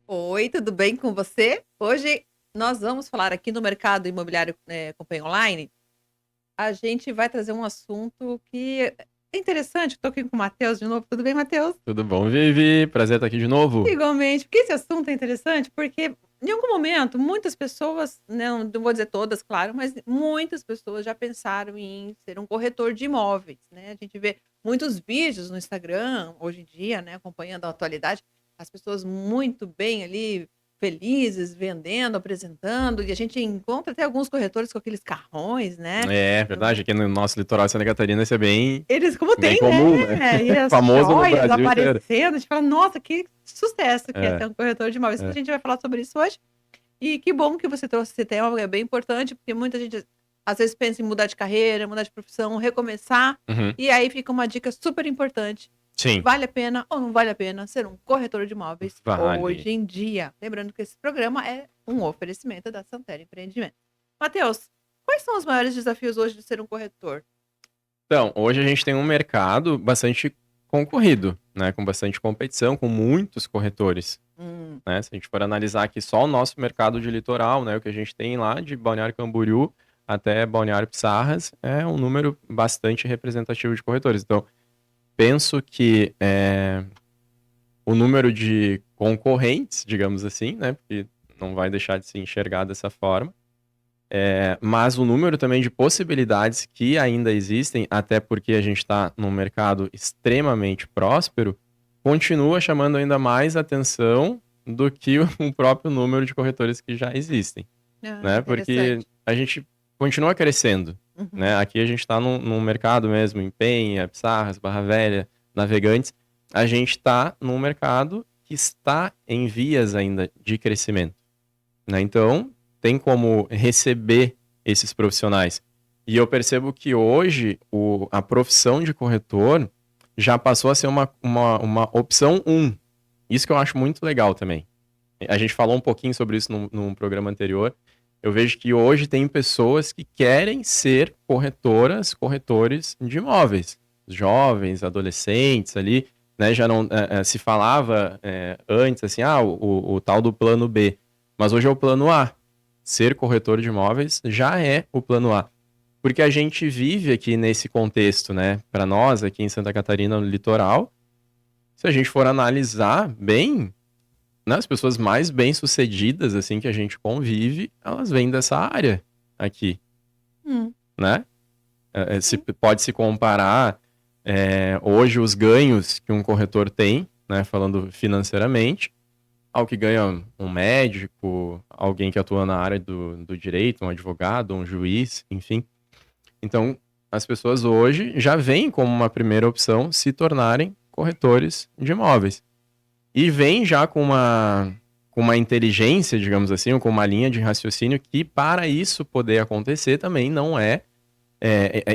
Oi, tudo bem com você? Hoje nós vamos falar aqui no mercado imobiliário, Companhia Online. A gente vai trazer um assunto que é interessante. Estou aqui com o Matheus de novo. Tudo bem, Matheus? Tudo bom, Vivi? Prazer estar aqui de novo. Igualmente, porque esse assunto é interessante, porque em algum momento muitas pessoas, não vou dizer todas, claro, mas muitas pessoas já pensaram em ser um corretor de imóveis, né? A gente vê muitos vídeos no Instagram hoje em dia, né, acompanhando a atualidade, as pessoas muito bem ali, felizes, vendendo, apresentando, e a gente encontra até alguns corretores com aqueles carrões, né? É verdade, aqui no nosso litoral de Santa Catarina isso é bem, Eles como bem tem, comum, né? né, e as Famoso no joias Brasil inteiro. aparecendo, a gente fala: "Nossa, que sucesso que é É, ter um corretor de imóveis". A é. gente vai falar sobre isso hoje, e que bom que você trouxe esse tema, é bem importante, porque muita gente às vezes pensa em mudar de carreira, mudar de profissão, recomeçar, Uhum. e aí fica uma dica super importante. Sim, Vale a pena ou não vale a pena ser um corretor de imóveis vale. hoje em dia? Lembrando que esse programa é um oferecimento da Santera Empreendimentos. Matheus, quais são os maiores desafios hoje de ser um corretor? Então, hoje a gente tem um mercado bastante concorrido, né? Com bastante competição, com muitos corretores, Hum. né? Se a gente for analisar aqui só o nosso mercado de litoral, né? O que a gente tem lá de Balneário Camboriú até Balneário Pissarras, é um número bastante representativo de corretores. Então, penso que o número de concorrentes, digamos assim, né? Porque não vai deixar de se enxergar dessa forma. Mas o número também de possibilidades que ainda existem, até porque a gente está num mercado extremamente próspero, continua chamando ainda mais atenção do que o próprio número de corretores que já existem, Ah, né? Porque interessante. a gente continua crescendo, né? Uhum. Aqui a gente está num mercado mesmo, em Penha, Pissarras, Barra Velha, Navegantes, a gente está num mercado que está em vias ainda de crescimento, né? Então, tem como receber esses profissionais. E eu percebo que hoje a profissão de corretor já passou a ser uma opção um. Isso que eu acho muito legal também. A gente falou um pouquinho sobre isso num programa anterior. Eu vejo que hoje tem pessoas que querem ser corretoras, corretores de imóveis. Jovens, adolescentes ali, né? Já não se falava antes assim, o tal do plano B. Mas hoje é o plano A. Ser corretor de imóveis já é o plano A. Porque a gente vive aqui nesse contexto, né? Para nós, aqui em Santa Catarina, no litoral, se a gente for analisar bem, né, as pessoas mais bem-sucedidas, assim, que a gente convive, elas vêm dessa área aqui, Hum, né? Se, sim. pode se comparar hoje os ganhos que um corretor tem, né, falando financeiramente, ao que ganha um médico, alguém que atua na área do direito, um advogado, um juiz, enfim. Então, as pessoas hoje já veem como uma primeira opção se tornarem corretores de imóveis. E vem já com uma inteligência, digamos assim, ou com uma linha de raciocínio que, para isso poder acontecer, também não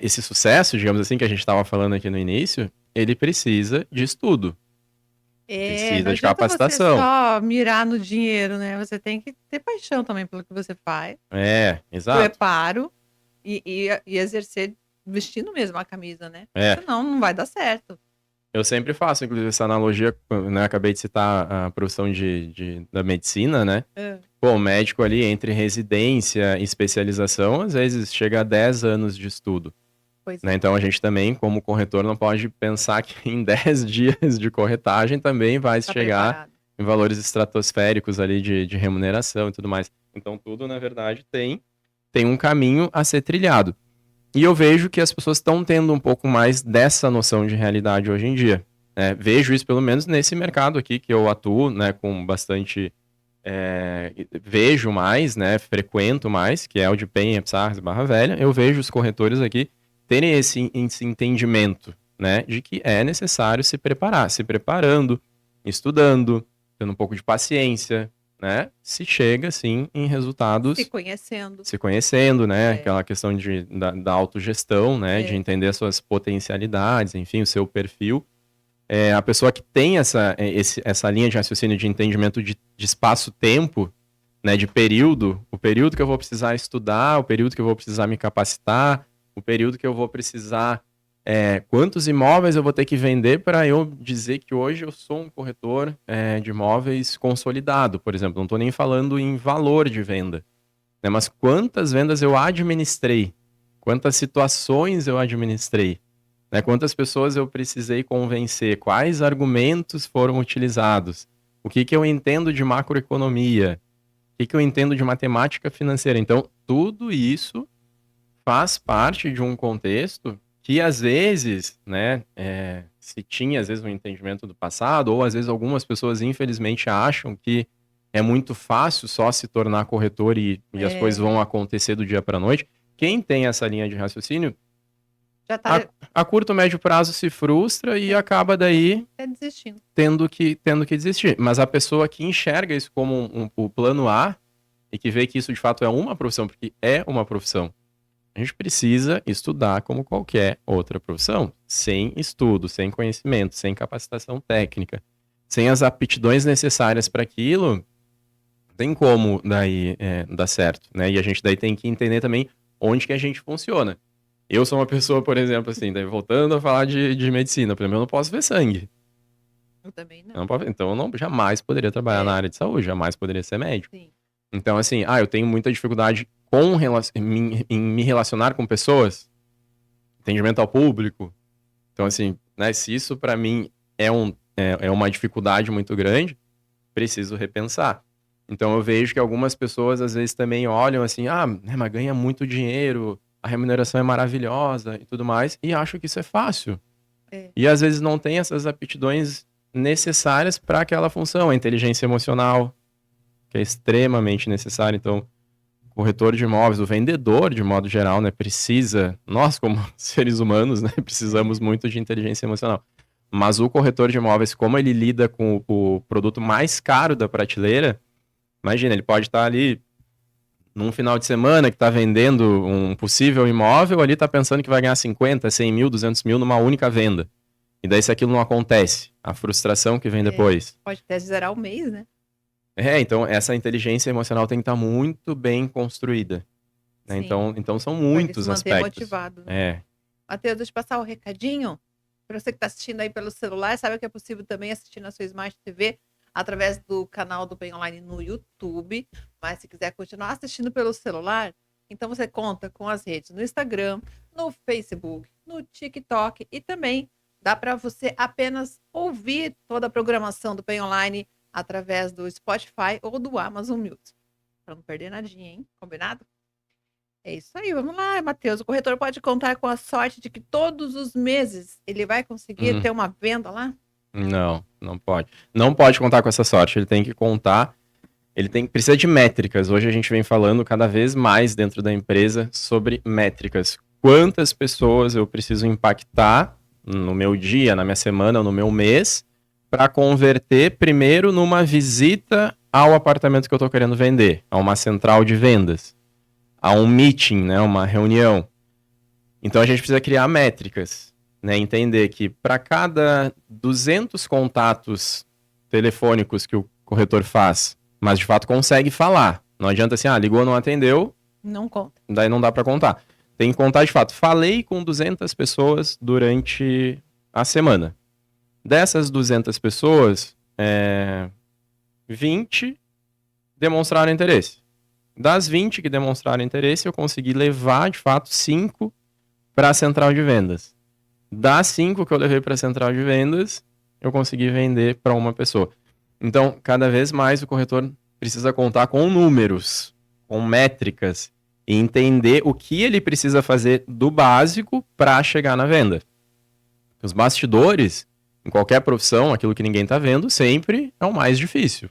esse sucesso, digamos assim, que a gente estava falando aqui no início, ele precisa de estudo, É, não precisa de adianta você capacitação. só mirar no dinheiro, né, você tem que ter paixão também pelo que você faz, Exato. preparo e exercer vestindo mesmo a camisa, né, porque É, senão não vai dar certo. eu sempre faço, inclusive, essa analogia, né? Acabei de citar a profissão da medicina, né? Hã. Pô, o médico ali, entre residência e especialização, às vezes chega a 10 anos de estudo. Pois Né? é, Então a gente também, como corretor, não pode pensar que em 10 dias de corretagem também vai tá chegar preparado. em valores estratosféricos ali de remuneração e tudo mais. Então tudo, na verdade, tem um caminho a ser trilhado. E eu vejo que as pessoas estão tendo um pouco mais dessa noção de realidade hoje em dia. Né? Vejo isso pelo menos nesse mercado aqui que eu atuo, né, com bastante vejo mais, né, frequento mais, que é o de Penha, Pissarras e Barra Velha, eu vejo os corretores aqui terem esse entendimento, né, de que é necessário se preparar, se preparando, estudando, tendo um pouco de paciência, né, se chega, assim, em Se resultados conhecendo. se conhecendo, né, É, aquela questão da autogestão, né, de é. entender as suas potencialidades, enfim, o seu perfil, a pessoa que tem essa linha de raciocínio de entendimento de espaço-tempo, né, de período, o período que eu vou precisar estudar, o período que eu vou precisar me capacitar, o período que eu vou precisar Quantos imóveis eu vou ter que vender para eu dizer que hoje eu sou um corretor de imóveis consolidado, por exemplo. Não estou nem falando em valor de venda, né? Mas quantas vendas eu administrei, quantas situações eu administrei, né? Quantas pessoas eu precisei convencer, quais argumentos foram utilizados, o que eu entendo de macroeconomia, o que eu entendo de matemática financeira. Então, tudo isso faz parte de um contexto que, às vezes, né, se tinha, às vezes, um entendimento do passado, ou, às vezes, algumas pessoas, infelizmente, acham que é muito fácil só se tornar corretor e as coisas vão acontecer do dia para a noite. Quem tem essa linha de raciocínio, Já tá a curto, médio prazo se frustra e acaba daí desistindo. tendo que desistir. Mas a pessoa que enxerga isso como o plano A e que vê que isso, de fato, é uma profissão, porque é uma profissão, a gente precisa estudar como qualquer outra profissão, sem estudo, sem conhecimento, sem capacitação técnica, sem as aptidões necessárias para aquilo, não tem como daí dar certo, né? E a gente daí tem que entender também onde que a gente funciona. Eu sou uma pessoa, por exemplo, assim, daí voltando a falar de medicina, pelo menos eu não posso ver sangue. Eu também não. Então eu jamais poderia trabalhar na área de saúde, jamais poderia ser médico. Sim. Então, assim, eu tenho muita dificuldade em me relacionar com pessoas, atendimento ao público. Então, assim, né, se isso para mim é uma dificuldade muito grande, preciso repensar. Então, eu vejo que algumas pessoas, às vezes, também olham assim, né, mas ganha muito dinheiro, a remuneração é maravilhosa e tudo mais, e acham que isso é fácil. E, às vezes, não tem essas aptidões necessárias para aquela função, a inteligência emocional, que é extremamente necessário. Então, o corretor de imóveis, o vendedor, de modo geral, né, precisa, nós como seres humanos, né, precisamos muito de inteligência emocional. Mas o corretor de imóveis, como ele lida com o produto mais caro da prateleira, imagina, ele pode estar ali num final de semana que está vendendo um possível imóvel, ali está pensando que vai ganhar 50, 100 mil, 200 mil numa única venda. E daí, se aquilo não acontece, a frustração que vem depois. Pode até zerar o mês, né? Então essa inteligência emocional tem que estar muito bem construída, né? Então são muitos pra ele se manter aspectos. Motivado, né? Matheus, deixa eu passar o recadinho. Para você que está assistindo aí pelo celular, sabe que é possível também assistir na sua Smart TV através do canal do Bem Online no YouTube. Mas se quiser continuar assistindo pelo celular, então você conta com as redes no Instagram, no Facebook, no TikTok e também dá para você apenas ouvir toda a programação do Bem Online através do Spotify ou do Amazon Music. Para não perder nadinha, hein? Combinado? É isso aí, vamos lá, Matheus. O corretor pode contar com a sorte de que todos os meses ele vai conseguir ter uma venda lá? Não pode. Não pode contar com essa sorte. Ele tem que contar, precisa de métricas. Hoje a gente vem falando cada vez mais dentro da empresa sobre métricas. Quantas pessoas eu preciso impactar no meu dia, na minha semana, no meu mês, para converter primeiro numa visita ao apartamento que eu estou querendo vender, a uma central de vendas, a um meeting, né, uma reunião. Então a gente precisa criar métricas, né, entender que para cada 200 contatos telefônicos que o corretor faz, mas de fato consegue falar, não adianta assim, ligou, não atendeu, não conta. Daí não dá para contar. Tem que contar de fato. Falei com 200 pessoas durante a semana. Dessas 200 pessoas, 20 demonstraram interesse. Das 20 que demonstraram interesse, eu consegui levar, de fato, 5 para a central de vendas. Das 5 que eu levei para a central de vendas, eu consegui vender para uma pessoa. Então, cada vez mais o corretor precisa contar com números, com métricas, e entender o que ele precisa fazer do básico para chegar na venda. Os bastidores, em qualquer profissão, aquilo que ninguém está vendo, sempre é o mais difícil,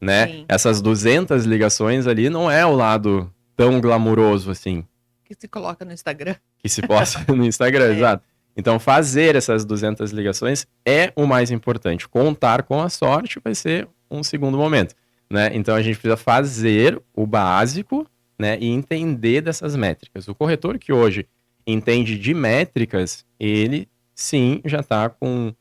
né? Sim. Essas 200 ligações ali não é o lado tão glamuroso assim. Que se coloca no Instagram. Que se posta no Instagram, exato. Então, fazer essas 200 ligações é o mais importante. Contar com a sorte vai ser um segundo momento, né? Então, a gente precisa fazer o básico, né, e entender dessas métricas. O corretor que hoje entende de métricas, ele sim já está com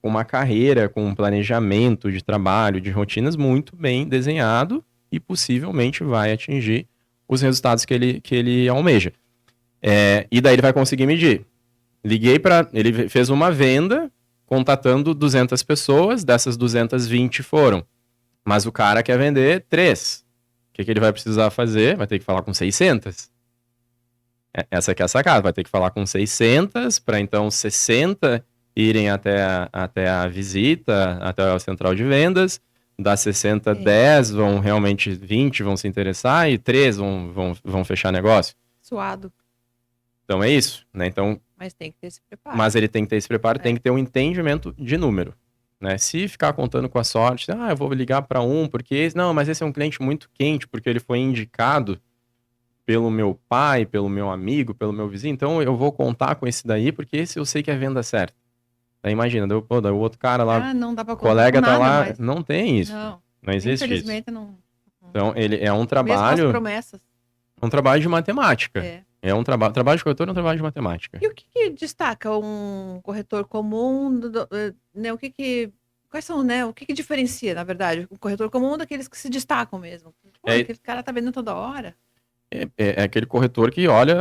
uma carreira, com um planejamento de trabalho, de rotinas muito bem desenhado e possivelmente vai atingir os resultados que ele almeja. E daí ele vai conseguir medir. Ele fez uma venda contatando 200 pessoas, dessas 220 foram. Mas o cara quer vender 3. O que ele vai precisar fazer? Vai ter que falar com 600. Essa aqui é a sacada. Vai ter que falar com 600 para então 60 irem até a visita, até a central de vendas. Das 60, 10 vão realmente, 20 vão se interessar e 3 vão fechar negócio. Suado. Então é isso, né? Então, mas tem que ter esse preparo. Mas ele tem que ter esse preparo, tem que ter um entendimento de número. Né? Se ficar contando com a sorte, eu vou ligar para porque... Não, mas esse é um cliente muito quente, porque ele foi indicado pelo meu pai, pelo meu amigo, pelo meu vizinho, então eu vou contar com esse daí, porque esse eu sei que é venda certa. Daí imagina, daí o outro cara lá, não dá pra o colega tá lá, mais. não tem isso. Não existe infelizmente, isso. Não. Então, ele é um trabalho... Mesmo as promessas. Um trabalho de matemática. É um trabalho de corretor, é um trabalho de matemática. E o que destaca um corretor comum, né? Quais são, né? O que diferencia, na verdade, o corretor comum daqueles que se destacam mesmo? Aquele cara tá vendendo toda hora. É aquele corretor que olha,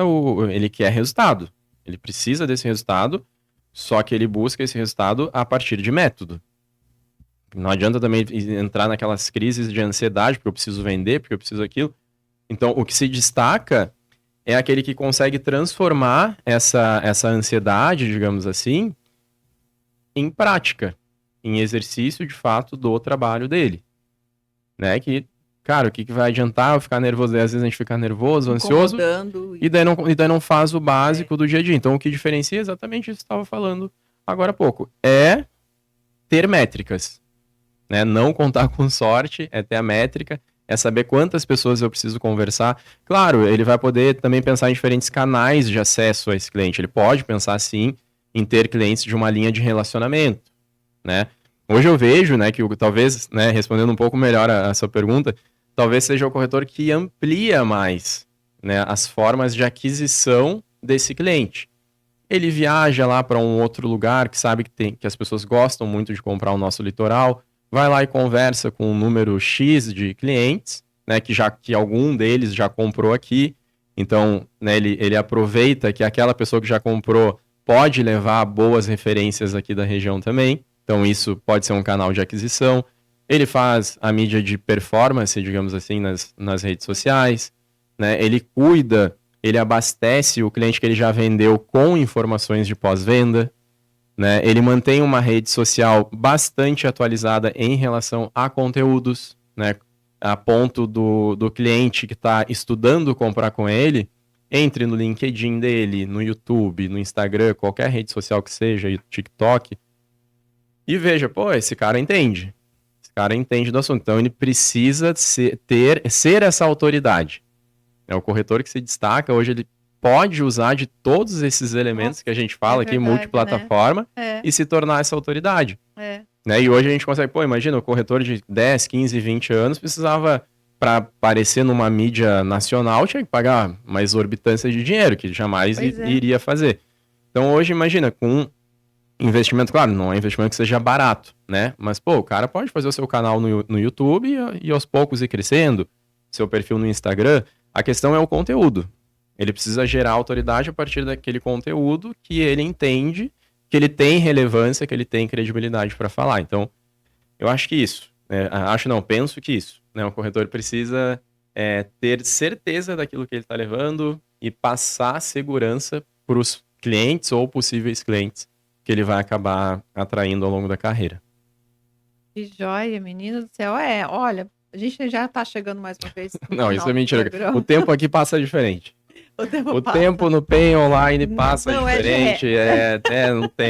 ele quer resultado. Ele precisa desse resultado, só que ele busca esse resultado a partir de método. Não adianta também entrar naquelas crises de ansiedade, porque eu preciso vender, porque eu preciso aquilo. Então, o que se destaca é aquele que consegue transformar essa ansiedade, digamos assim, em prática, em exercício de fato do trabalho dele. Né? Que, cara, o que vai adiantar eu ficar nervoso? Às vezes a gente fica nervoso, ansioso, e daí não faz o básico do dia a dia. Então, o que diferencia é exatamente isso que eu estava falando agora há pouco. É ter métricas. Né? Não contar com sorte, é ter a métrica, é saber quantas pessoas eu preciso conversar. Claro, ele vai poder também pensar em diferentes canais de acesso a esse cliente. Ele pode pensar, sim, em ter clientes de uma linha de relacionamento, né? Hoje eu vejo, né, que talvez, né, respondendo um pouco melhor a sua pergunta, talvez seja o corretor que amplia mais, né, as formas de aquisição desse cliente. Ele viaja lá para um outro lugar que sabe que as pessoas gostam muito de comprar o nosso litoral, vai lá e conversa com um número X de clientes, né, que algum deles já comprou aqui. Então, né, ele aproveita que aquela pessoa que já comprou pode levar boas referências aqui da região também. Então, isso pode ser um canal de aquisição. Ele faz a mídia de performance, digamos assim, nas redes sociais. Né? Ele cuida, ele abastece o cliente que ele já vendeu com informações de pós-venda. Né? Ele mantém uma rede social bastante atualizada em relação a conteúdos, né? A ponto do cliente que está estudando comprar com ele, entre no LinkedIn dele, no YouTube, no Instagram, qualquer rede social que seja, TikTok, e veja, esse cara entende. Esse cara entende do assunto. Então ele precisa ser essa autoridade. É o corretor que se destaca, hoje ele pode usar de todos esses elementos que a gente fala aqui, multiplataforma, e se tornar essa autoridade. Né? E hoje a gente consegue, imagina, o corretor de 10, 15, 20 anos precisava, para aparecer numa mídia nacional, tinha que pagar uma exorbitância de dinheiro, que jamais iria fazer. Então hoje, imagina, com investimento, claro, não é um investimento que seja barato, né? Mas, o cara pode fazer o seu canal no YouTube e aos poucos ir crescendo, seu perfil no Instagram. A questão é o conteúdo. Ele precisa gerar autoridade a partir daquele conteúdo que ele entende, que ele tem relevância, que ele tem credibilidade para falar. Então, eu acho que isso. Penso que isso. Né? O corretor precisa ter certeza daquilo que ele está levando e passar segurança para os clientes ou possíveis clientes que ele vai acabar atraindo ao longo da carreira. Que joia, menino do céu. Olha, a gente já está chegando mais uma vez. Não, isso é mentira. O tempo aqui passa diferente. O tempo no PEN Online passa diferente.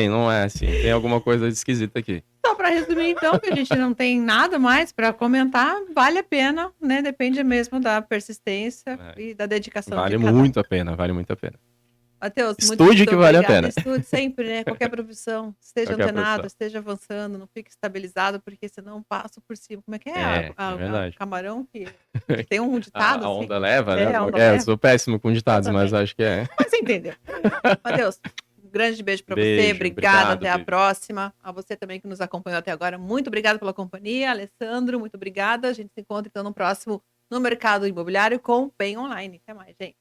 Não é assim. Tem alguma coisa esquisita aqui. Só para resumir, então, que a gente não tem nada mais para comentar, vale a pena, né? Depende mesmo da persistência e da dedicação. Vale muito a pena. Matheus, estude que vale a pena. Estude sempre, né? Qualquer profissão, esteja antenado, esteja avançando, não fique estabilizado, porque senão passa por cima. Como é que é? Verdade. Camarão que tem um ditado. A onda leva, né? Eu sou péssimo com ditados, mas acho que é. Mas você entendeu. Matheus, um grande beijo para você. Obrigada, até a próxima. A você também que nos acompanhou até agora. Muito obrigada pela companhia. Alessandro, muito obrigada. A gente se encontra então no próximo No Mercado Imobiliário com PEN Online. Até mais, gente.